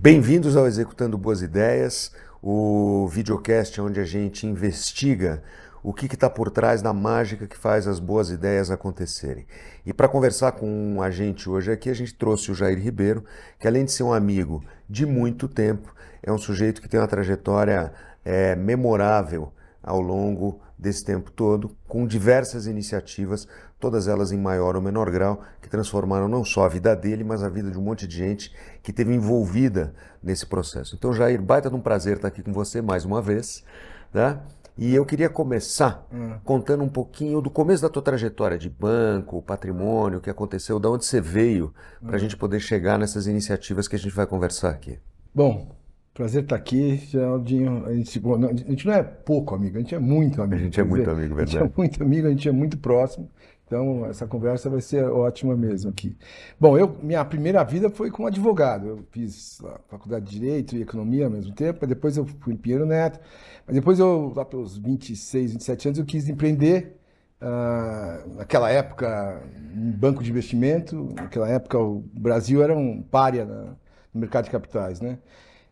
Bem-vindos ao Executando Boas Ideias, o videocast onde a gente investiga o que está por trás da mágica que faz as boas ideias acontecerem. E para conversar com a gente hoje aqui, a gente trouxe o Jair Ribeiro, que além de ser um amigo de muito tempo, é um sujeito que tem uma trajetória memorável ao longo desse tempo todo, com diversas iniciativas, todas elas em maior ou menor grau, que transformaram não só a vida dele, mas a vida de um monte de gente que esteve envolvida nesse processo. Então, Jair, baita de um prazer estar aqui com você mais uma vez, né? E eu queria começar contando um pouquinho do começo da tua trajetória de banco, patrimônio, o que aconteceu, de onde você veio, para a gente poder chegar nessas iniciativas que a gente vai conversar aqui. Bom, prazer estar aqui, Geraldinho. A gente não é pouco amigo, a gente é muito A amigo. gente é muito amigo, A gente é verdade? muito amigo, a gente é muito próximo. Então, essa conversa vai ser ótima mesmo aqui. Bom, minha primeira vida foi como advogado. Eu fiz a faculdade de Direito e Economia ao mesmo tempo, depois eu fui em Pinheiro Neto. Mas depois, lá pelos 26, 27 anos, eu quis empreender. Naquela época, em banco de investimento. Naquela época, o Brasil era um pária no mercado de capitais, né?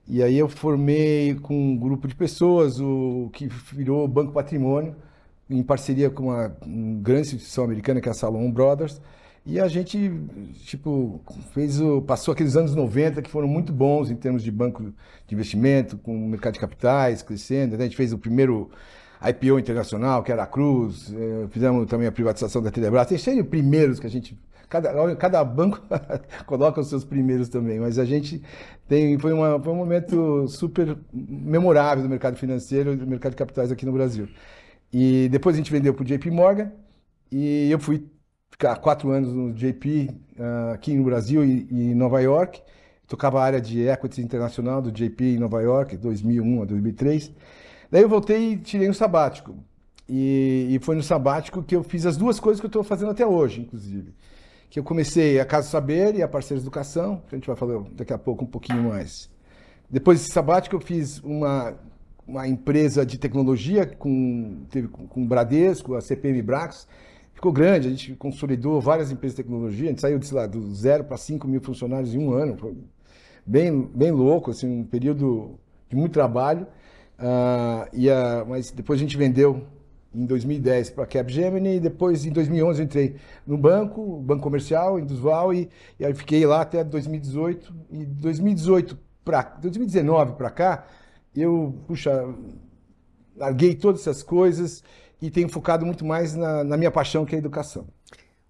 E aí eu formei com um grupo de pessoas, o que virou o Banco Patrimônio, em parceria com uma grande instituição americana, que é a Salomon Brothers. E a gente, tipo, passou aqueles anos 90 que foram muito bons em termos de banco de investimento, com o mercado de capitais crescendo, né? A gente fez o primeiro IPO internacional, que era a Cruz, fizemos também a privatização da Telebrás. Tem cheio de primeiros que a gente... Cada banco coloca os seus primeiros também, mas a gente foi um momento super memorável do mercado financeiro e do mercado de capitais aqui no Brasil. E depois a gente vendeu para o JP Morgan e eu fui ficar 4 anos no JP aqui no Brasil e em Nova York. Tocava a área de equity internacional do JP em Nova York, 2001 a 2003. Daí eu voltei e tirei um sabático. E foi no sabático que eu fiz as duas coisas que eu estou fazendo até hoje, inclusive. Que eu comecei a Casa Saber e a Parceiros Educação, que a gente vai falar daqui a pouco um pouquinho mais. Depois desse sabático eu fiz uma empresa de tecnologia com o Bradesco, a CPM Brax. Ficou grande, a gente consolidou várias empresas de tecnologia, a gente saiu, sei lá, do 0 para 5 mil funcionários em um ano. Foi bem louco, assim, um período de muito trabalho. Mas depois a gente vendeu em 2010 para a Capgemini e depois em 2011 eu entrei no banco comercial, Indusval, e aí fiquei lá até 2018. E 2019 para cá, eu, larguei todas essas coisas e tenho focado muito mais na minha paixão, que é a educação.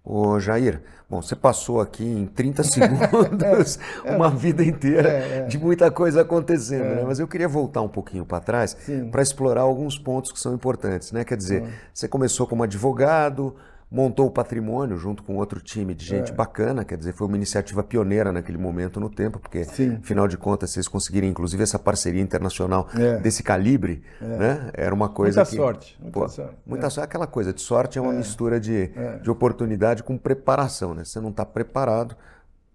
Ô Jair, bom, você passou aqui em 30 segundos uma vida inteira de muita coisa acontecendo, né? Mas eu queria voltar um pouquinho para trás Sim. para explorar alguns pontos que são importantes, né? Quer dizer, você começou como advogado, montou o patrimônio junto com outro time de gente bacana, quer dizer, foi uma iniciativa pioneira naquele momento no tempo, porque Sim. afinal de contas vocês conseguiram inclusive essa parceria internacional É. desse calibre, né? Era uma coisa Muita que... sorte, muita Pô, sorte. muita sorte. Aquela coisa de sorte é uma mistura de oportunidade com preparação, né? Se você não está preparado,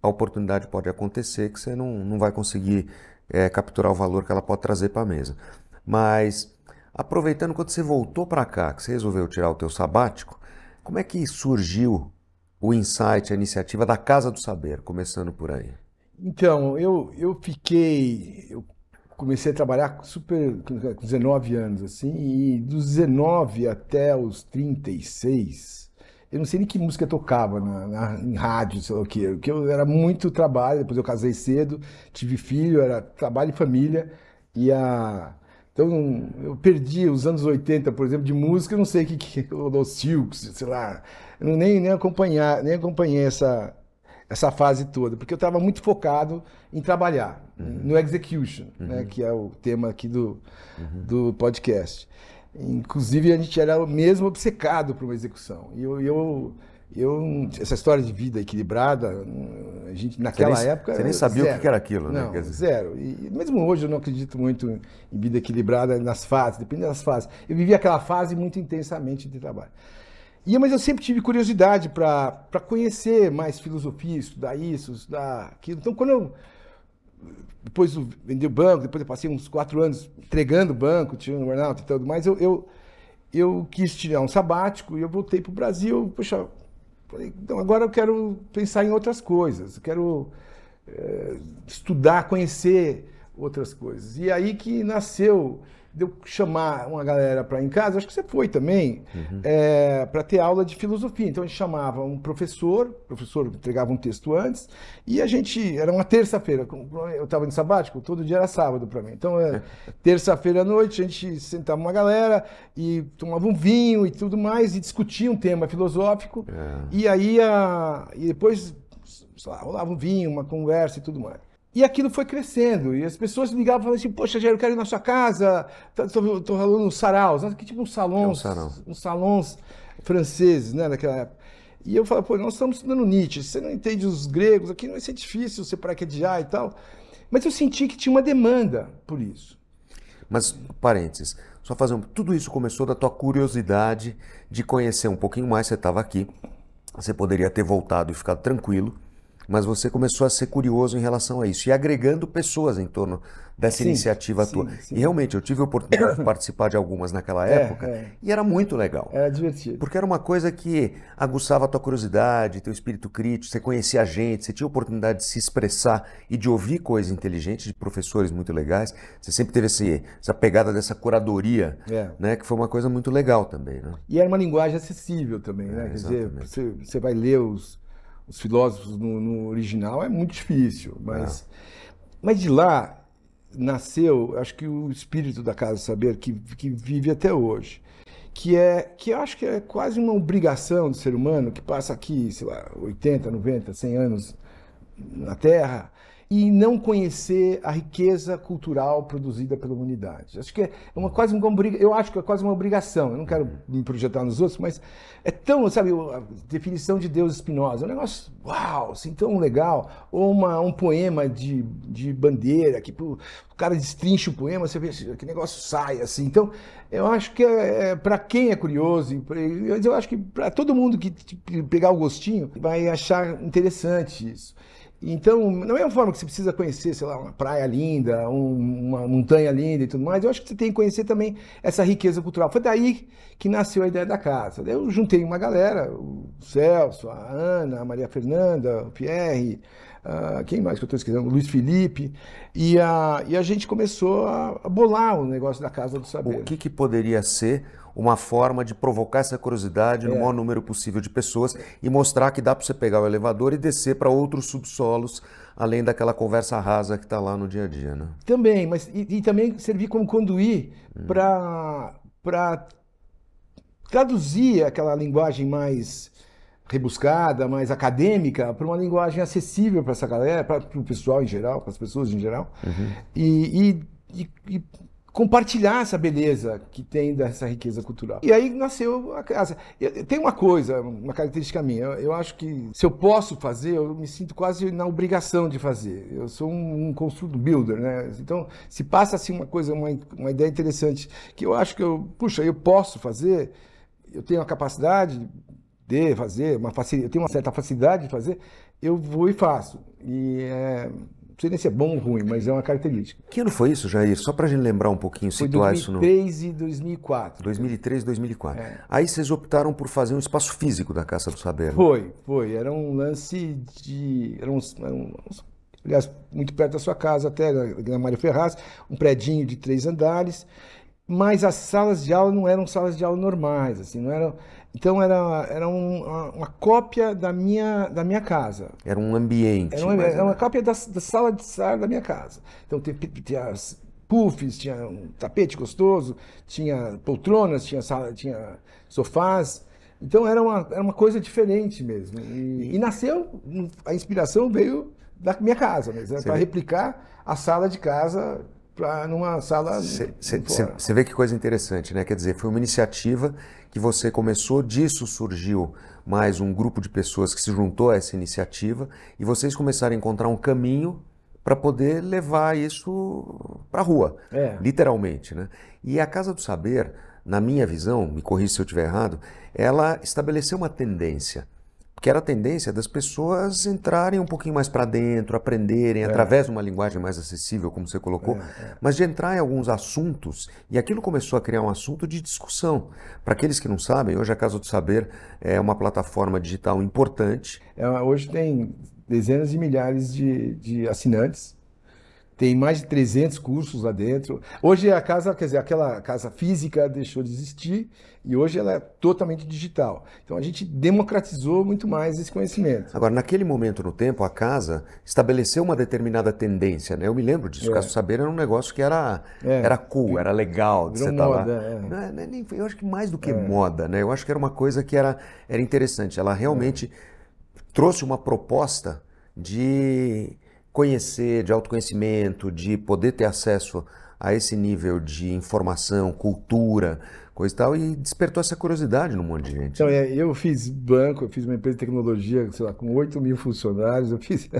a oportunidade pode acontecer que você não vai conseguir capturar o valor que ela pode trazer para a mesa. Mas, aproveitando, quando você voltou para cá, que você resolveu tirar o teu sabático, como é que surgiu o insight, a iniciativa da Casa do Saber, começando por aí? Então, eu comecei a trabalhar com 19 anos, assim, e dos 19 até os 36, eu não sei nem que música eu tocava em rádio, sei lá o quê, porque eu era muito trabalho, depois eu casei cedo, tive filho, era trabalho e família, então eu perdi os anos 80, por exemplo, de música, eu não sei o que os Silks, sei lá, eu nem acompanhei essa fase toda, porque eu estava muito focado em trabalhar, no execution, né, que é o tema aqui do podcast. Inclusive, a gente era mesmo obcecado por uma execução. Essa história de vida equilibrada, a gente, naquela época, Você nem sabia o que zero. era aquilo, né? Quer Não, dizer, zero. E mesmo hoje eu não acredito muito em vida equilibrada nas fases, depende das fases. Eu vivi aquela fase muito intensamente de trabalho. Mas eu sempre tive curiosidade para conhecer mais filosofia, estudar isso, estudar aquilo. Então, depois eu vendi o banco, depois eu passei uns 4 anos entregando o banco, tirando burnout e tudo mais, eu quis tirar um sabático e eu voltei para o Brasil. Poxa, falei, então agora eu quero pensar em outras coisas. estudar, conhecer outras coisas. E aí que nasceu de eu chamar uma galera para ir em casa, acho que você foi também, para ter aula de filosofia. Então a gente chamava um professor, o professor entregava um texto antes, e a gente, era uma terça-feira, eu estava no sabático, todo dia era sábado para mim. Então, terça-feira à noite, a gente sentava uma galera e tomava um vinho e tudo mais, e discutia um tema filosófico, e aí, e depois, sei lá, rolava um vinho, uma conversa e tudo mais. E aquilo foi crescendo, e as pessoas ligavam e falavam assim, poxa, Jair, eu quero ir na sua casa, tô rolando uns saraus, que tipo uns salões, uns salões franceses, né, naquela época. E eu falava, pô, nós estamos estudando Nietzsche, você não entende os gregos, aqui não vai ser difícil você paraquedear e tal. Mas eu senti que tinha uma demanda por isso. Mas, parênteses, só fazer tudo isso começou da tua curiosidade de conhecer um pouquinho mais, você estava aqui, você poderia ter voltado e ficado tranquilo, mas você começou a ser curioso em relação a isso e agregando pessoas em torno dessa iniciativa tua. Sim. E realmente, eu tive a oportunidade de participar de algumas naquela época e era muito legal. Era divertido. Porque era uma coisa que aguçava a tua curiosidade, teu espírito crítico, você conhecia a gente, você tinha a oportunidade de se expressar e de ouvir coisas inteligentes de professores muito legais. Você sempre teve essa pegada dessa curadoria, né, que foi uma coisa muito legal também. Né? E era uma linguagem acessível também, né? Quer dizer, você vai ler os filósofos no original, é muito difícil, mas de lá nasceu, acho que o espírito da Casa do Saber que vive até hoje, que eu acho que é quase uma obrigação do ser humano que passa aqui, sei lá, 80, 90, 100 anos na Terra e não conhecer a riqueza cultural produzida pela humanidade. Acho que quase eu acho que é quase uma obrigação. Eu não quero me projetar nos outros, mas é tão, sabe, a definição de Deus Spinoza, é um negócio, uau, assim, tão legal. Ou um poema de Bandeira, que o cara destrincha o poema, você vê que negócio sai, assim. Então, eu acho que para quem é curioso, eu acho que para todo mundo que pegar o gostinho, vai achar interessante isso. Então, não é uma forma que você precisa conhecer, sei lá, uma praia linda, uma montanha linda e tudo mais. Eu acho que você tem que conhecer também essa riqueza cultural. Foi daí que nasceu a ideia da casa. Daí eu juntei uma galera, o Celso, a Ana, a Maria Fernanda, o Pierre, quem mais que eu estou esquecendo? O Luiz Felipe. E a gente começou a bolar o negócio da Casa do Saber. O que poderia ser uma forma de provocar essa curiosidade no maior número possível de pessoas e mostrar que dá para você pegar o elevador e descer para outros subsolos, além daquela conversa rasa que está lá no dia a dia, né? Também, mas e também servir como conduir para traduzir aquela linguagem mais rebuscada, mais acadêmica, para uma linguagem acessível para essa galera, para o pessoal em geral, para as pessoas em geral, e compartilhar essa beleza que tem dessa riqueza cultural. E aí nasceu a casa. Tem uma coisa, uma característica minha, eu acho que se eu posso fazer, eu me sinto quase na obrigação de fazer. Eu sou um construtor builder, né? Então, se passa assim uma ideia interessante, que eu acho que eu posso fazer, eu tenho a capacidade de fazer, eu tenho uma certa facilidade de fazer, eu vou e faço. Não sei nem se é bom ou ruim, mas é uma característica. Que ano foi isso, Jair? Só para a gente lembrar um pouquinho, situar isso no... Foi 2003 e 2004. 2003 e 2004. Aí vocês optaram por fazer um espaço físico da Casa do Saber. Foi. Era um lance de... aliás, muito perto da sua casa, até na Mário Ferraz, um predinho de 3 andares, mas as salas de aula não eram salas de aula normais, assim, não eram... Então era uma cópia da minha casa. Era um ambiente. Era uma cópia da sala de estar da minha casa. Então tinha as puffs, tinha um tapete gostoso, tinha poltronas, tinha sofás. Então era uma coisa diferente mesmo. E nasceu, a inspiração veio da minha casa mesmo, para replicar a sala de casa numa sala. Você vê que coisa interessante, né? Quer dizer, foi uma iniciativa que você começou, disso surgiu mais um grupo de pessoas que se juntou a essa iniciativa e vocês começaram a encontrar um caminho para poder levar isso para a rua, literalmente, né? E a Casa do Saber, na minha visão, me corrija se eu estiver errado, ela estabeleceu uma tendência, que era a tendência das pessoas entrarem um pouquinho mais para dentro, aprenderem através de uma linguagem mais acessível, como você colocou, mas de entrar em alguns assuntos, e aquilo começou a criar um assunto de discussão. Para aqueles que não sabem, hoje a Casa do Saber é uma plataforma digital importante. Hoje tem dezenas de milhares de assinantes. Tem mais de 300 cursos lá dentro. Hoje a casa, quer dizer, aquela casa física deixou de existir e hoje ela é totalmente digital. Então a gente democratizou muito mais esse conhecimento. Agora, naquele momento no tempo, a casa estabeleceu uma determinada tendência, né? Eu me lembro disso. O Casa do Saber era um negócio que era cool, era legal de você estar lá. Não é nem, eu acho que mais do que moda, né? Eu acho que era uma coisa que era interessante. Ela realmente trouxe uma proposta de conhecer, de autoconhecimento, de poder ter acesso a esse nível de informação, cultura, coisa e tal, e despertou essa curiosidade num monte de gente. Então, eu fiz banco, eu fiz uma empresa de tecnologia, sei lá, com 8.000 funcionários, eu fiz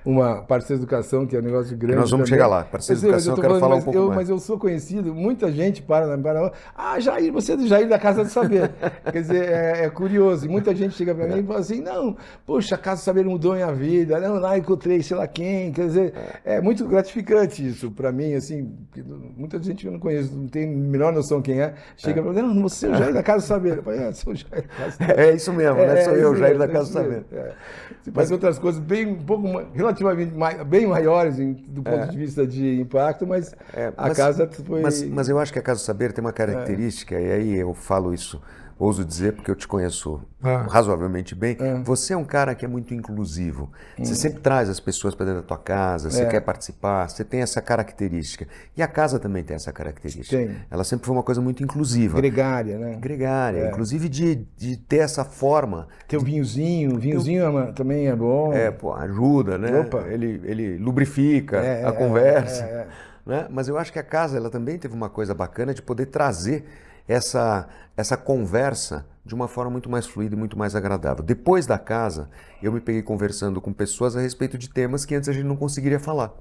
uma Parceiro Educação, que é um negócio grande. Nós vamos chegar lá. Parceiro Educação, eu quero falar um pouco mais. Mas eu sou conhecido, muita gente para Jair, você é do Jair da Casa do Saber. Quer dizer, é curioso, e muita gente chega para mim e fala assim, não, poxa, a Casa do Saber mudou minha vida, não, lá encontrei sei lá quem, quer dizer, é muito gratificante isso para mim, assim, muita gente que eu não conheço, não tem a menor noção quem é, chega para mim, não, você é o Jair da Casa do Saber. Eu falei, sou o Jair da Casa do Saber. É isso mesmo, né? Sou eu, Jair da Casa do Saber. Você faz outras coisas um pouco, relativamente bem maiores do ponto de vista de impacto, mas a casa foi... Mas eu acho que a Casa do Saber tem uma característica, e aí eu falo isso, ouso dizer, porque eu te conheço razoavelmente bem. Você é um cara que é muito inclusivo. Você sempre traz as pessoas para dentro da tua casa, você quer participar, você tem essa característica. E a casa também tem essa característica. Tem. Ela sempre foi uma coisa muito inclusiva. Gregária, né? Gregária, inclusive de ter essa forma. Tem o vinhozinho também é bom. Pô, ajuda, né? Opa. Ele lubrifica a conversa. Né? Mas eu acho que a casa ela também teve uma coisa bacana de poder trazer essa conversa de uma forma muito mais fluida e muito mais agradável. Depois da casa, eu me peguei conversando com pessoas a respeito de temas que antes a gente não conseguiria falar.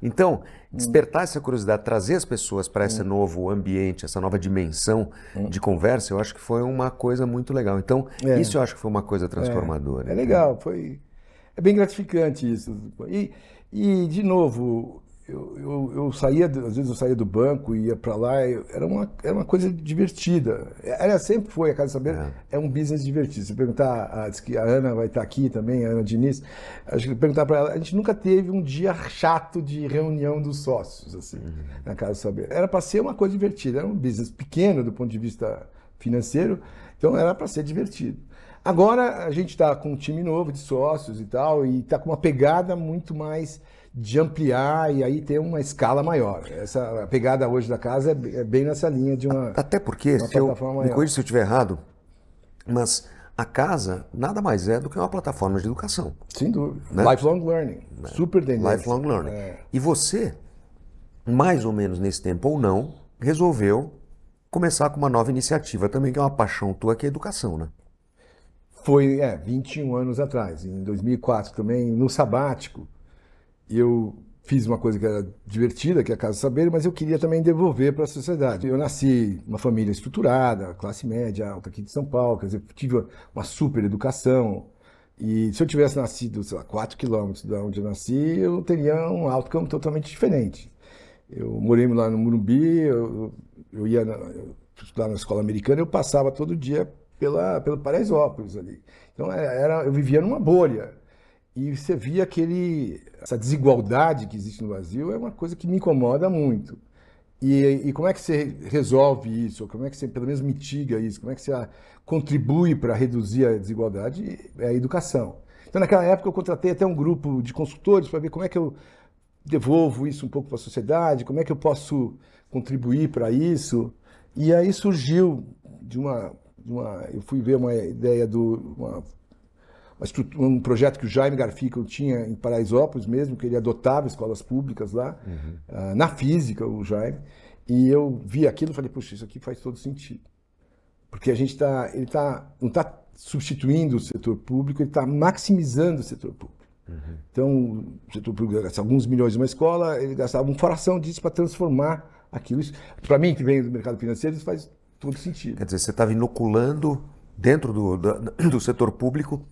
Então, despertar essa curiosidade, trazer as pessoas para esse novo ambiente, essa nova dimensão de conversa, eu acho que foi uma coisa muito legal. Então, isso eu acho que foi uma coisa transformadora. É legal, é bem gratificante isso. E de novo, eu saía, às vezes eu saía do banco e ia para lá, era uma coisa divertida. Ela sempre foi, a Casa do Saber é um business divertido. Se perguntar, diz que a Ana vai estar aqui também, a Ana Diniz, acho que perguntar para ela, a gente nunca teve um dia chato de reunião dos sócios, assim, na Casa do Saber. Era para ser uma coisa divertida, era um business pequeno do ponto de vista financeiro, então era para ser divertido. Agora a gente está com um time novo de sócios e tal, e está com uma pegada muito mais de ampliar e aí ter uma escala maior. Essa pegada hoje da casa é bem nessa linha de uma Até porque, me corrija se eu estiver errado, mas a casa nada mais é do que uma plataforma de educação. Sem dúvida. Né? Lifelong learning. Super tendência. Lifelong learning. E você, mais ou menos nesse tempo ou não, resolveu começar com uma nova iniciativa também, que é uma paixão tua, que é a educação, né? Foi, 21 anos atrás, em 2004 também, no sabático, eu fiz uma coisa que era divertida, que é a Casa do Saber, mas eu queria também devolver para a sociedade. Eu nasci numa família estruturada, classe média alta aqui de São Paulo, quer dizer, tive uma super educação. E se eu tivesse nascido, sei lá, 4 quilômetros de onde eu nasci, eu teria um outcome totalmente diferente. Eu morei lá no Morumbi, eu ia estudar na escola americana, eu passava todo dia pelo Paraisópolis ali. Então eu vivia numa bolha. E você via essa desigualdade que existe no Brasil é uma coisa que me incomoda muito. E como é que você resolve isso? Como é que você, pelo menos, mitiga isso? Como é que você contribui para reduzir a desigualdade? É a educação. Então, naquela época, eu contratei até um grupo de consultores para ver como é que eu devolvo isso um pouco para a sociedade, como é que eu posso contribuir para isso. E aí surgiu eu fui ver uma ideia um projeto que o Jaime Garfinkel tinha em Paraisópolis mesmo, que ele adotava escolas públicas lá, na física, o Jaime, e eu vi aquilo e falei, puxa, isso aqui faz todo sentido. Porque não está substituindo o setor público, ele está maximizando o setor público. Então, o setor público gasta alguns milhões numa escola, ele gastava uma fração disso para transformar aquilo. Para mim, que venho do mercado financeiro, isso faz todo sentido. Quer dizer, você estava inoculando dentro do setor público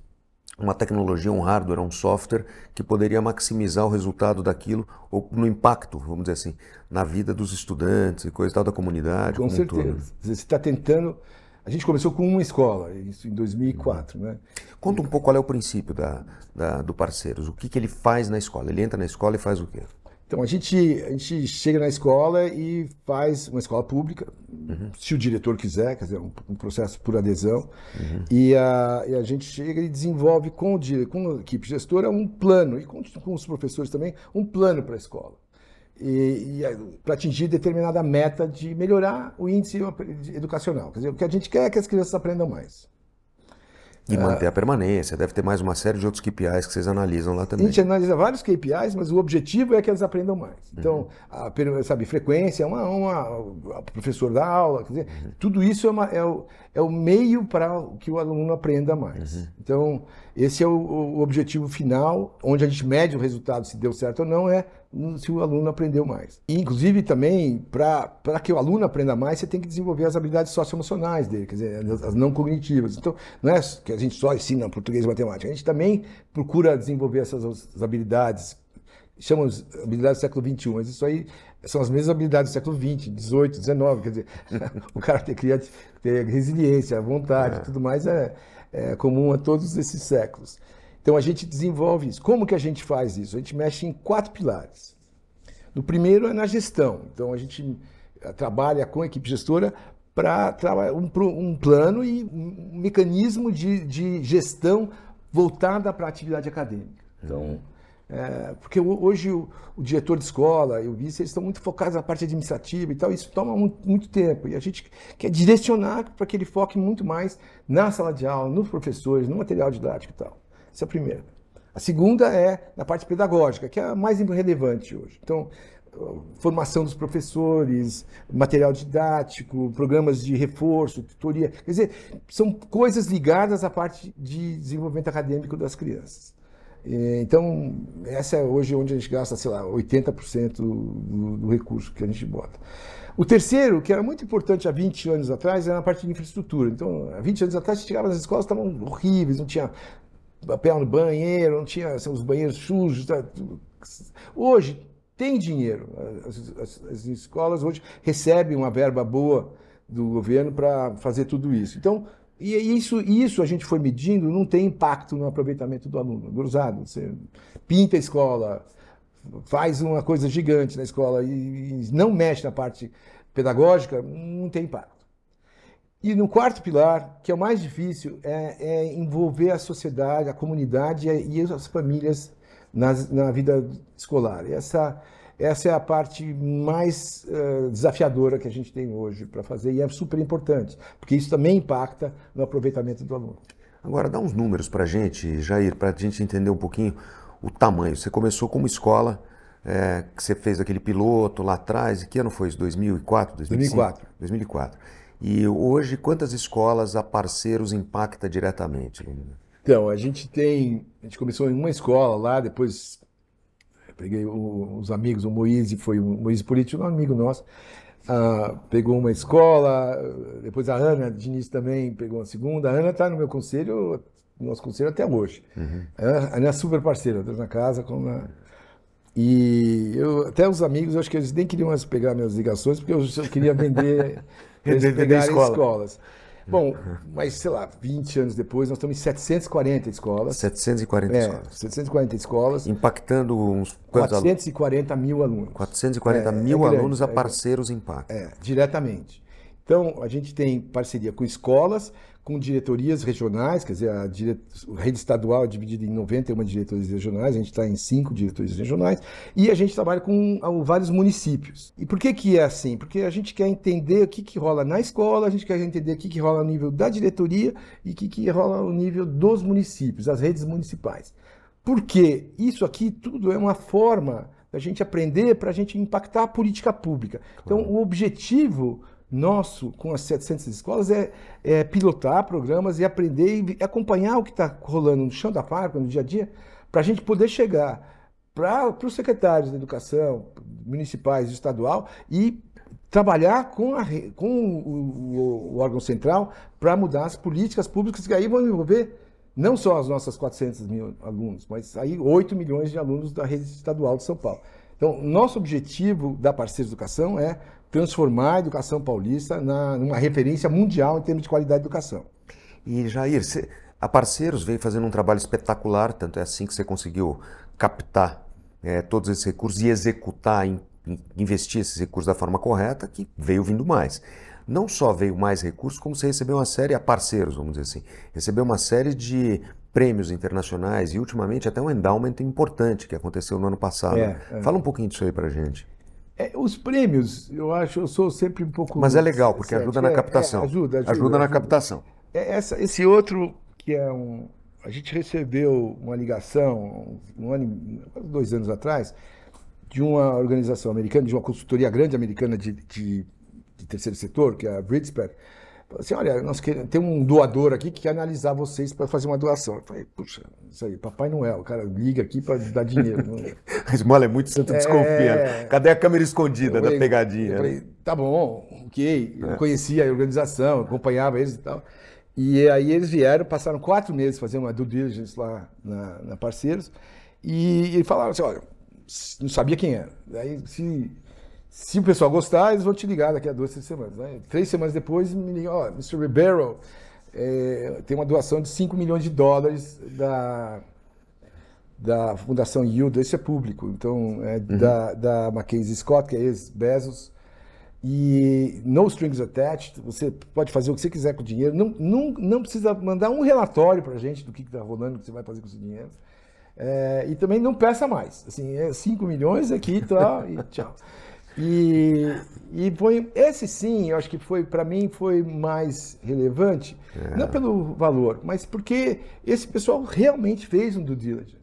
uma tecnologia, um hardware, um software que poderia maximizar o resultado daquilo, ou no impacto, vamos dizer assim, na vida dos estudantes e coisa e tal, da comunidade. Com certeza. Você está tentando A gente começou com uma escola, isso em 2004, né? Conta um pouco qual é o princípio do Parceiros. O que que ele faz na escola? Ele entra na escola e faz o quê? Então, a gente chega na escola e faz uma escola pública, se o diretor quiser, quer dizer, um processo por adesão, e a gente chega e desenvolve com a equipe gestora um plano, e com os professores também, um plano para a escola. Para atingir determinada meta de melhorar o índice educacional. Quer dizer, o que a gente quer é que as crianças aprendam mais. E manter a permanência. Deve ter mais uma série de outros KPIs que vocês analisam lá A também. gente analisa vários KPIs, mas o objetivo é que elas aprendam mais. Então, sabe, frequência, o professor da aula, quer dizer, tudo isso é o meio para que o aluno aprenda mais. Então, esse é o objetivo final, onde a gente mede o resultado, se deu certo ou não, se o aluno aprendeu mais. E, inclusive, também, para que o aluno aprenda mais, você tem que desenvolver as habilidades socioemocionais dele, quer dizer, as não cognitivas. Então, não é que a gente só ensina português e matemática, a gente também procura desenvolver essas habilidades, chamamos habilidades do século XXI, mas isso aí são as mesmas habilidades do século XX, XVIII, XIX, quer dizer, o cara ter resiliência, vontade, tudo mais é comum a todos esses séculos. Então a gente desenvolve isso. Como que a gente faz isso? A gente mexe em 4 pilares. O primeiro é na gestão. Então a gente trabalha com a equipe gestora para trabalhar um plano e um mecanismo de gestão voltada para a atividade acadêmica. Então, porque hoje o diretor de escola e o vice eles estão muito focados na parte administrativa e tal, isso toma muito tempo. E a gente quer direcionar para que ele foque muito mais na sala de aula, nos professores, no material didático e tal. Essa é a primeira. A segunda é na parte pedagógica, que é a mais relevante hoje. Então, formação dos professores, material didático, programas de reforço, tutoria. Quer dizer, são coisas ligadas à parte de desenvolvimento acadêmico das crianças. Então, essa é hoje onde a gente gasta, sei lá, 80% do recurso que a gente bota. O terceiro, que era muito importante há 20 anos atrás, era na parte de infraestrutura. Então, há 20 anos atrás, a gente chegava nas escolas, estavam horríveis, não tinha papel no banheiro, não tinha os banheiros sujos. Tá? Hoje, tem dinheiro. As escolas hoje recebem uma verba boa do governo para fazer tudo isso. Então, isso a gente foi medindo, não tem impacto no aproveitamento do aluno. Cruzado, você pinta a escola, faz uma coisa gigante na escola e não mexe na parte pedagógica, não tem impacto. E no quarto pilar, que é o mais difícil, é envolver a sociedade, a comunidade e as famílias na vida escolar. Essa é a parte mais desafiadora que a gente tem hoje para fazer e é super importante, porque isso também impacta no aproveitamento do aluno. Agora, dá uns números para a gente, Jair, para a gente entender um pouquinho o tamanho. Você começou como escola, que você fez aquele piloto lá atrás, e que ano foi isso? 2004? 2005? 2004. 2004. E hoje, quantas escolas a Parceiros impacta diretamente? Então, a gente começou em uma escola lá, depois peguei os amigos, o Moise Político, um amigo nosso, pegou uma escola, depois a Ana Diniz também pegou uma segunda. A Ana está no nosso conselho até hoje. A Ana é super parceira, na casa, e até os amigos, eu acho que eles nem queriam mais pegar minhas ligações, porque eu queria vender, eles pegarem escolas. Bom, mas sei lá, 20 anos depois, nós estamos em 740 escolas. 740 escolas. 740 escolas. Impactando uns... 440 mil alunos. 440 mil alunos a Parceiros impactam. Diretamente. Então, a gente tem parceria com escolas, com diretorias regionais, quer dizer, a rede estadual é dividida em 91 diretorias regionais, a gente está em 5 diretorias regionais, e a gente trabalha com vários municípios. E por que é assim? Porque a gente quer entender o que rola na escola, a gente quer entender o que rola no nível da diretoria e o que rola no nível dos municípios, as redes municipais. Porque isso aqui tudo é uma forma da gente aprender para a gente impactar a política pública. Então, o objetivo nosso com as 700 escolas é pilotar programas e aprender e acompanhar o que está rolando no chão da fábrica, no dia a dia, para a gente poder chegar para os secretários da educação, municipais e estadual, e trabalhar com o órgão central para mudar as políticas públicas que aí vão envolver não só as nossas 400 mil alunos, mas aí 8 milhões de alunos da rede estadual de São Paulo. Então, nosso objetivo da Parceiros Educação é transformar a educação paulista numa referência mundial em termos de qualidade de educação. E Jair, a Parceiros vem fazendo um trabalho espetacular, tanto é assim que você conseguiu captar todos esses recursos e executar, investir esses recursos da forma correta, que veio vindo mais. Não só veio mais recursos, como você recebeu uma série, a Parceiros, vamos dizer assim, recebeu uma série de prêmios internacionais e ultimamente até um endowment importante que aconteceu no ano passado. Fala um pouquinho disso aí pra gente. Os prêmios, eu sou sempre um pouco... Mas é legal, porque ajuda na captação. Ajuda na captação. Esse outro, que é a gente recebeu uma ligação, 2 anos atrás, de uma organização americana, de uma consultoria grande americana de terceiro setor, que é a Bridgespec. Falou assim, olha, tem um doador aqui que quer analisar vocês para fazer uma doação. Eu falei, puxa, isso aí, Papai Noel, o cara liga aqui para dar dinheiro. A esmola é muito santo desconfiando. Cadê a câmera escondida da pegadinha? Eu falei, tá bom, ok. Eu conhecia a organização, acompanhava eles e tal. E aí eles vieram, passaram 4 meses fazendo uma due diligence lá na Parceiros e falaram assim, olha, não sabia quem era. Daí, se o pessoal gostar, eles vão te ligar daqui a 2, 3 semanas. Né? 3 semanas depois, me ligam, ó, Mr. Ribeiro, tem uma doação de $5 milhões da Fundação Yield, isso é público, então da Mackenzie Scott, que é ex-Bezos, e no strings attached, você pode fazer o que você quiser com o dinheiro, não precisa mandar um relatório pra gente do que está rolando, o que você vai fazer com esse dinheiro, e também não peça mais, assim, 5 milhões aqui tá, e tchau. E foi esse sim, eu acho que foi para mim foi mais relevante, não pelo valor, mas porque esse pessoal realmente fez um due diligence.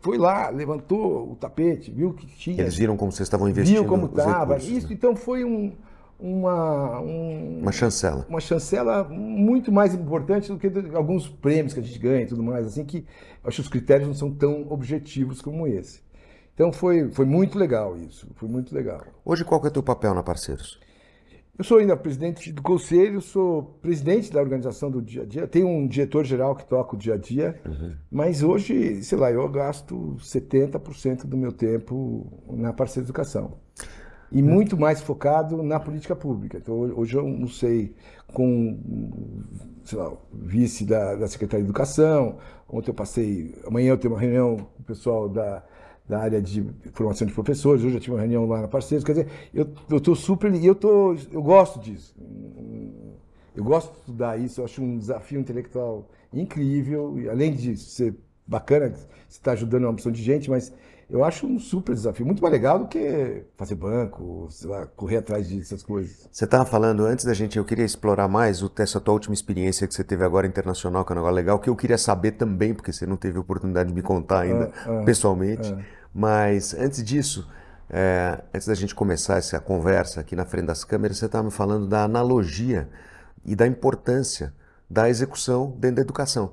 Foi lá, levantou o tapete, viu que tinha. Eles viram como vocês estavam investindo. Viu como estava. Isso, então foi uma chancela. Uma chancela muito mais importante do que alguns prêmios que a gente ganha e tudo mais, assim, que eu acho que os critérios não são tão objetivos como esse. Então foi muito legal isso, foi muito legal. Hoje qual que é o teu papel na Parceiros? Eu sou ainda presidente do conselho, sou presidente da organização do dia a dia, tenho um diretor-geral que toca o dia a dia, mas hoje, sei lá, eu gasto 70% do meu tempo na Parceiros Educação. E muito mais focado na política pública. Então hoje eu não sei com, sei lá, o vice da Secretaria de Educação, amanhã eu tenho uma reunião com o pessoal da área de formação de professores, hoje eu tive uma reunião lá na Parceiros, quer dizer, eu estou super, eu gosto disso, eu gosto de estudar isso, eu acho um desafio intelectual incrível, e além de ser bacana, você está ajudando uma opção de gente, mas eu acho um super desafio, muito mais legal do que fazer banco, sei lá, correr atrás dessas coisas. Você estava falando antes da gente, eu queria explorar mais essa tua última experiência que você teve agora internacional, que é um negócio legal, que eu queria saber também, porque você não teve oportunidade de me contar ainda pessoalmente. Mas antes disso, antes da gente começar essa conversa aqui na frente das câmeras, você estava me falando da analogia e da importância da execução dentro da educação.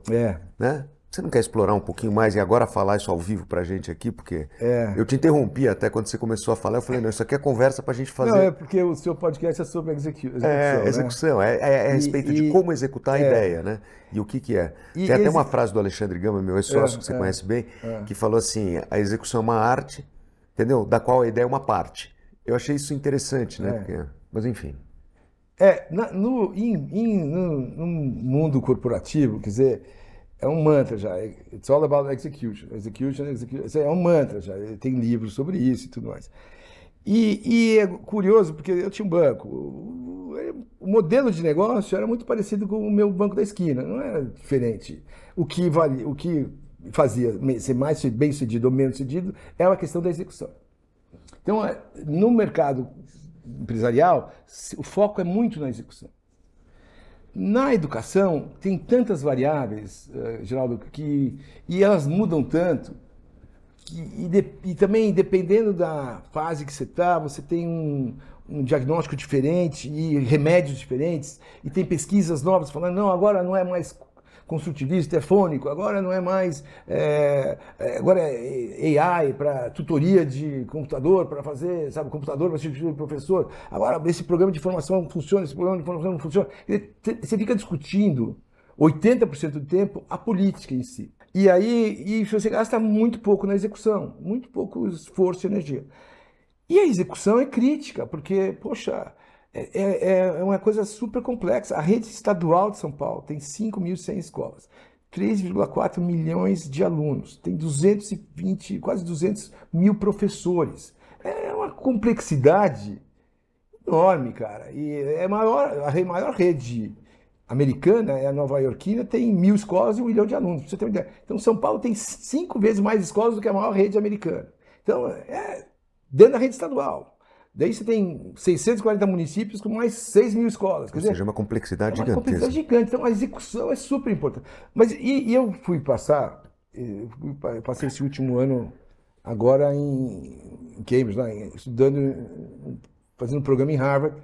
Né? Você não quer explorar um pouquinho mais e agora falar isso ao vivo pra gente aqui? Porque eu te interrompi até quando você começou a falar, eu falei, não, isso aqui é conversa pra gente fazer... Não, é porque o seu podcast é sobre execução. Execução, né? É a respeito de como executar a ideia, né? E o que é. Tem até uma frase do Alexandre Gama, meu ex-sócio, que você conhece bem, que falou assim, a execução é uma arte, entendeu? Da qual a ideia é uma parte. Eu achei isso interessante, né? Mas enfim. No mundo corporativo, quer dizer, é um mantra já. It's all about execution. Execution. É um mantra já. Tem livros sobre isso e tudo mais. E é curioso, porque eu tinha um banco. O modelo de negócio era muito parecido com o meu banco da esquina. Não era diferente. O que fazia ser mais bem sucedido ou menos sucedido é a questão da execução. Então, no mercado empresarial, o foco é muito na execução. Na educação, tem tantas variáveis, Geraldo, e elas mudam tanto, e também, dependendo da fase que você está, você tem um diagnóstico diferente e remédios diferentes, e tem pesquisas novas falando, não, agora não é mais construtivista, é fônico, agora não é mais, agora é AI para tutoria de computador, para fazer, sabe, computador para substituir o professor, agora esse programa de formação funciona, esse programa de formação não funciona. Você fica discutindo 80% do tempo a política em si. E aí você gasta muito pouco na execução, muito pouco esforço e energia. E a execução é crítica, porque, poxa, é uma coisa super complexa. A rede estadual de São Paulo tem 5.100 escolas, 3,4 milhões de alunos, tem 220, quase 200 mil professores. É uma complexidade enorme, cara. E é maior, a maior rede americana é a nova-iorquina, tem 1.000 escolas e 1 milhão de alunos, pra você ter uma ideia. Então, São Paulo tem 5 vezes mais escolas do que a maior rede americana. Então, dentro da rede estadual. Daí você tem 640 municípios com mais 6.000 escolas. Quer Ou dizer, seja, é uma complexidade é uma complexidade gigantesca. gigante. Então, a execução é super importante. Mas, e eu fui passar, eu passei esse último ano agora em Cambridge, lá, estudando, fazendo um programa em Harvard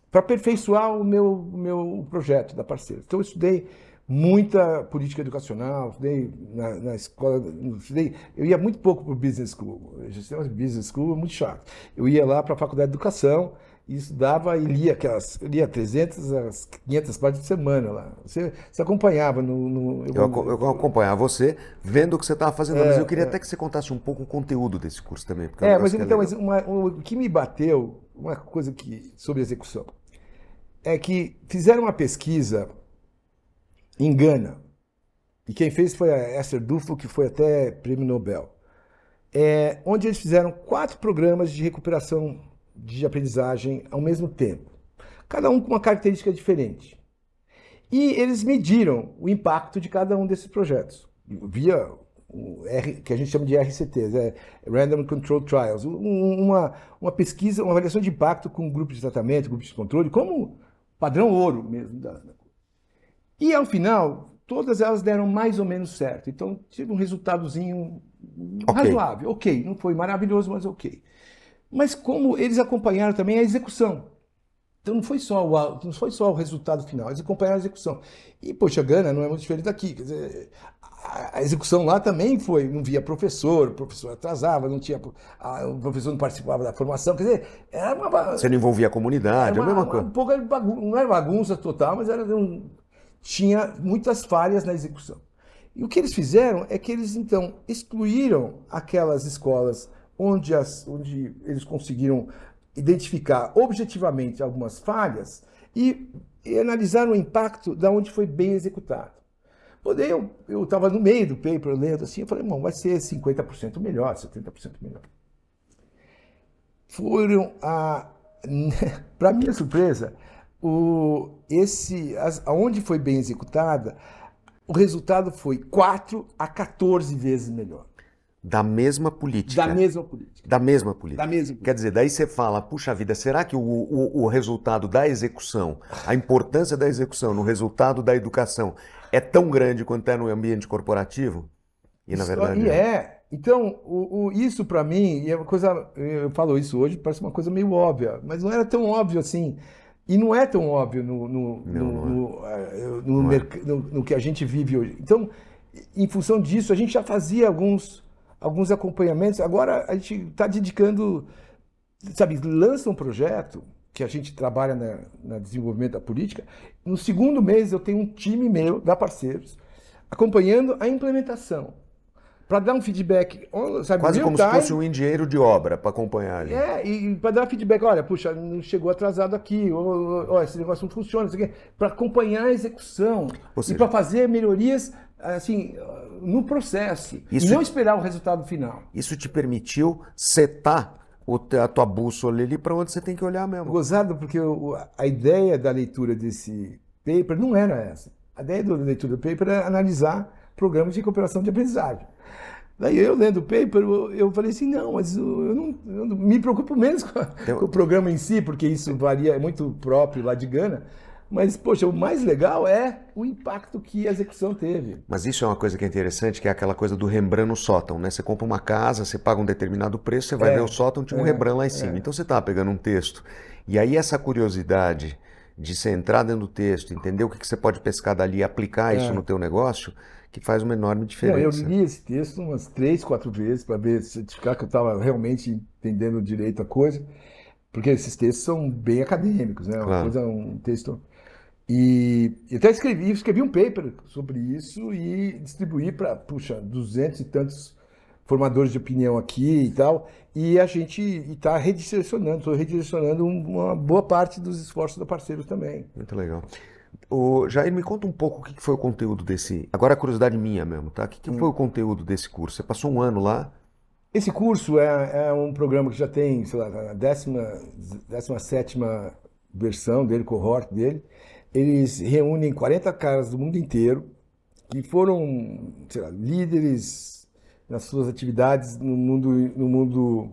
para aperfeiçoar o meu projeto da parceira. Então, eu estudei muita política educacional, estudei na escola, eu ia muito pouco para o business school, o sistema de business school é muito chato. Eu ia lá para a faculdade de educação e estudava e lia 300 às 500 páginas por semana lá. Você acompanhava Eu acompanhava você, vendo o que você estava fazendo, mas eu queria até que você contasse um pouco o conteúdo desse curso também, porque é um mas negócio que é então, legal. o que me bateu, uma coisa sobre execução, é que fizeram uma pesquisa em Gana, e quem fez foi a Esther Duflo, que foi até prêmio Nobel, onde eles fizeram 4 programas de recuperação de aprendizagem ao mesmo tempo, cada um com uma característica diferente. E eles mediram o impacto de cada um desses projetos, via que a gente chama de RCTs, Random Control Trials, uma pesquisa, uma avaliação de impacto com grupos de tratamento, grupos de controle, como padrão ouro mesmo. E ao final, todas elas deram mais ou menos certo. Então, tive um resultadozinho Ok. razoável. Ok, não foi maravilhoso, mas ok. Mas como eles acompanharam também a execução. Então não foi só o resultado final, eles acompanharam a execução. E, poxa, Gana não é muito diferente daqui. Quer dizer, a execução lá também foi, não via professor, o professor atrasava, não tinha, o professor não participava da formação. Quer dizer, Você não envolvia a era comunidade, é a mesma um coisa. pouco de bagunça, não era bagunça total, mas tinha muitas falhas na execução. E o que eles fizeram é que eles, então, excluíram aquelas escolas onde eles conseguiram identificar objetivamente algumas falhas e analisaram o impacto da onde foi bem executado. Daí eu estava no meio do paper lendo assim, eu falei, bom, vai ser 50% melhor, 70% melhor. Foram para minha surpresa, aonde foi bem executada, o resultado foi 4 a 14 vezes melhor. Da mesma política. Da mesma política. Da mesma política. Da mesma política. Quer dizer, daí você fala, puxa vida, será que o resultado da execução, a importância da execução no resultado da educação é tão grande quanto é no ambiente corporativo? E na verdade Então, isso para mim, é uma coisa, eu falo isso hoje, parece uma coisa meio óbvia, mas não era tão óbvio assim. E não é tão óbvio no que a gente vive hoje. Então, em função disso, a gente já fazia alguns acompanhamentos. Agora a gente está dedicando, sabe, lança um projeto que a gente trabalha no desenvolvimento da política. No segundo mês eu tenho um time meu, da Parceiros, acompanhando a implementação. Para dar um feedback, sabe, quase real como se time. fosse um engenheiro de obra para acompanhar ali. E para dar feedback, olha, puxa, não chegou atrasado aqui, ou esse negócio não funciona, para acompanhar a execução e para fazer melhorias assim no processo e não esperar o resultado final. Isso te permitiu setar a tua bússola ali para onde você tem que olhar mesmo. Gozado, porque a ideia da leitura desse paper não era essa. A ideia da leitura do paper era analisar programas de cooperação de aprendizagem. Daí eu lendo o paper, eu falei assim, não, mas eu não me preocupo menos com o programa em si, porque isso varia, é muito próprio lá de Gana. Mas, poxa, o mais legal é o impacto que a execução teve. Mas isso é uma coisa que é interessante, que é aquela coisa do Rembrandt no sótão, né? Você compra uma casa, você paga um determinado preço, você vai ver o sótão, tinha um Rembrandt lá em cima. Então você estava pegando um texto. E aí essa curiosidade de você entrar dentro do texto, entender o que você pode pescar dali e aplicar isso no teu negócio, que faz uma enorme diferença. Eu li esse texto umas 3, 4 vezes para ver, certificar que eu estava realmente entendendo direito a coisa, porque esses textos são bem acadêmicos, né? Claro. Um texto. E eu até escrevi um paper sobre isso e distribuí para, puxa, 200 e tantos formadores de opinião aqui e tal. E a gente está redirecionando, estou redirecionando uma boa parte dos esforços do parceiro também. Muito legal. O Jair, me conta um pouco o que foi o conteúdo desse. Agora, a curiosidade minha mesmo, tá? O que foi o conteúdo desse curso? Você passou um ano lá? Esse curso é um programa que já tem, sei lá, a 17ª versão dele, cohort dele. Eles reúnem 40 caras do mundo inteiro que foram, sei lá, líderes nas suas atividades no mundo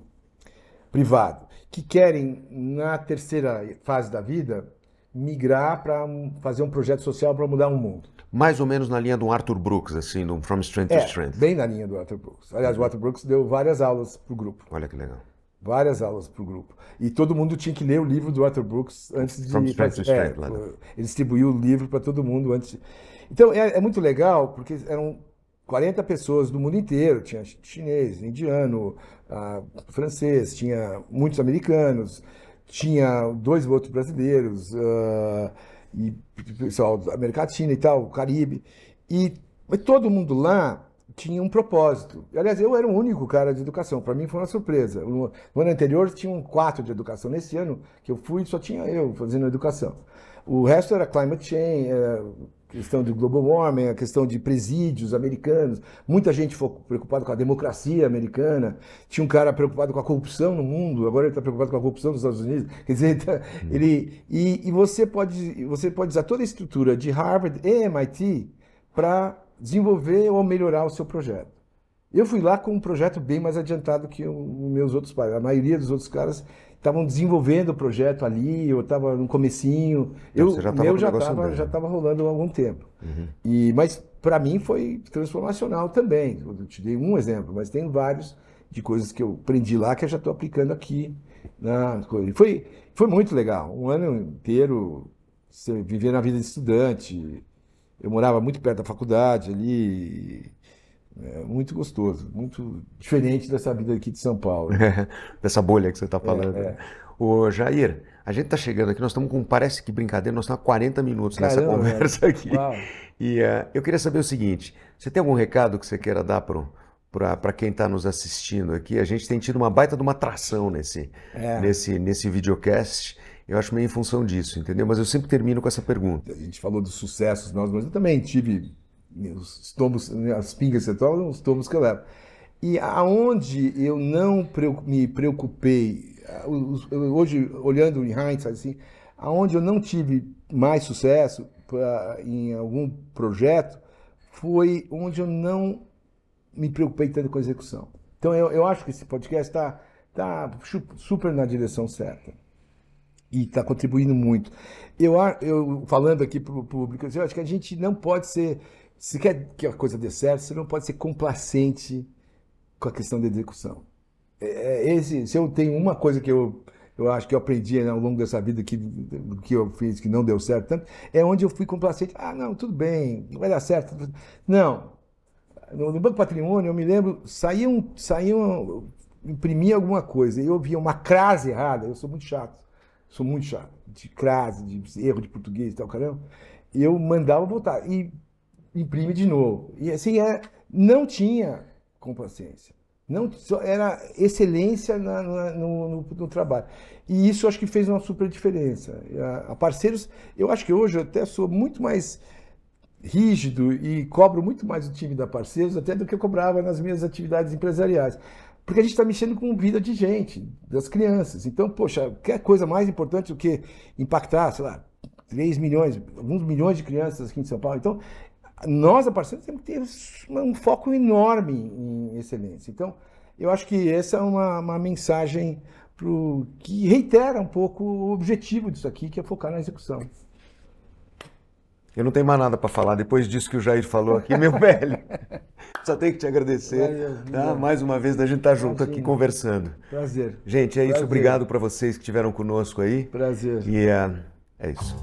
privado, que querem, na terceira fase da vida, migrar para fazer um projeto social para mudar o mundo. Mais ou menos na linha do Arthur Brooks, assim, do From Strength to Strength. Bem na linha do Arthur Brooks. Aliás, o Arthur Brooks deu várias aulas para o grupo. Olha que legal. Várias aulas para o grupo. E todo mundo tinha que ler o livro do Arthur Brooks antes de... From Strength to Strength. Ele distribuiu o livro para todo mundo antes. Então, é muito legal, porque eram 40 pessoas do mundo inteiro. Tinha chinês, indiano, francês, tinha muitos americanos, tinha 2 outros brasileiros, e pessoal da América Latina e tal, Caribe. Mas todo mundo lá tinha um propósito. Aliás, eu era o único cara de educação. Para mim foi uma surpresa. No ano anterior tinham 4 de educação. Nesse ano que eu fui, só tinha eu fazendo educação. O resto era climate change, questão de global warming, a questão de presídios americanos. Muita gente foi preocupada com a democracia americana. Tinha um cara preocupado com a corrupção no mundo. Agora ele está preocupado com a corrupção nos Estados Unidos. Quer dizer, você pode usar toda a estrutura de Harvard e MIT para desenvolver ou melhorar o seu projeto. Eu fui lá com um projeto bem mais adiantado que os meus outros pais. A maioria dos outros caras estavam desenvolvendo o projeto ali, eu estava no comecinho. O meu já estava rolando há algum tempo. Mas para mim foi transformacional também. Eu te dei um exemplo, mas tem vários de coisas que eu aprendi lá que eu já estou aplicando aqui. Foi muito legal. Um ano inteiro viver na vida de estudante. Eu morava muito perto da faculdade ali, muito gostoso, muito diferente dessa vida aqui de São Paulo. Dessa bolha que você está falando. Ô Jair, a gente está chegando aqui, nós estamos com, parece que brincadeira, nós estamos há 40 minutos nessa conversa aqui. Uau. E eu queria saber o seguinte, você tem algum recado que você queira dar para quem está nos assistindo aqui? A gente tem tido uma baita de uma atração nesse videocast. Eu acho meio em função disso, entendeu? Mas eu sempre termino com essa pergunta. A gente falou dos sucessos nós, mas eu também tive os tomos, as pingas que você toma, os tomos que eu levo. E aonde eu não me preocupei, hoje, olhando em hindsight, assim, aonde eu não tive mais sucesso em algum projeto, foi onde eu não me preocupei tanto com a execução. Então, eu acho que esse podcast está super na direção certa. E está contribuindo muito. Eu falando aqui para o público, eu acho que a gente não pode ser, se quer que a coisa dê certo, você não pode ser complacente com a questão da execução. Se eu tenho uma coisa que eu acho que eu aprendi ao longo dessa vida que eu fiz que não deu certo tanto, é onde eu fui complacente. Ah, não, tudo bem, vai dar certo. Não. No Banco Patrimônio, eu me lembro, imprimia alguma coisa e eu via uma crase errada, eu sou muito chato. Sou muito chato, de crase, de erro de português e tal, caramba. Eu mandava voltar e imprime de novo. E assim, não tinha complacência. Era excelência no trabalho. E isso acho que fez uma super diferença. A parceiros, eu acho que hoje eu até sou muito mais rígido e cobro muito mais o time da Parceiros até do que eu cobrava nas minhas atividades empresariais. Porque a gente está mexendo com vida de gente, das crianças. Então, poxa, quer coisa mais importante do que impactar, sei lá, 3 milhões, alguns milhões de crianças aqui em São Paulo. Então, nós, a Parceiros, temos que ter um foco enorme em excelência. Então, eu acho que essa é uma mensagem que reitera um pouco o objetivo disso aqui, que é focar na execução. Eu não tenho mais nada para falar depois disso que o Jair falou aqui, meu velho. Só tenho que te agradecer. Tá? Mais uma vez, a gente tá junto aqui conversando. Prazer. Gente, é isso. Obrigado para vocês que estiveram conosco aí. Prazer. E é isso.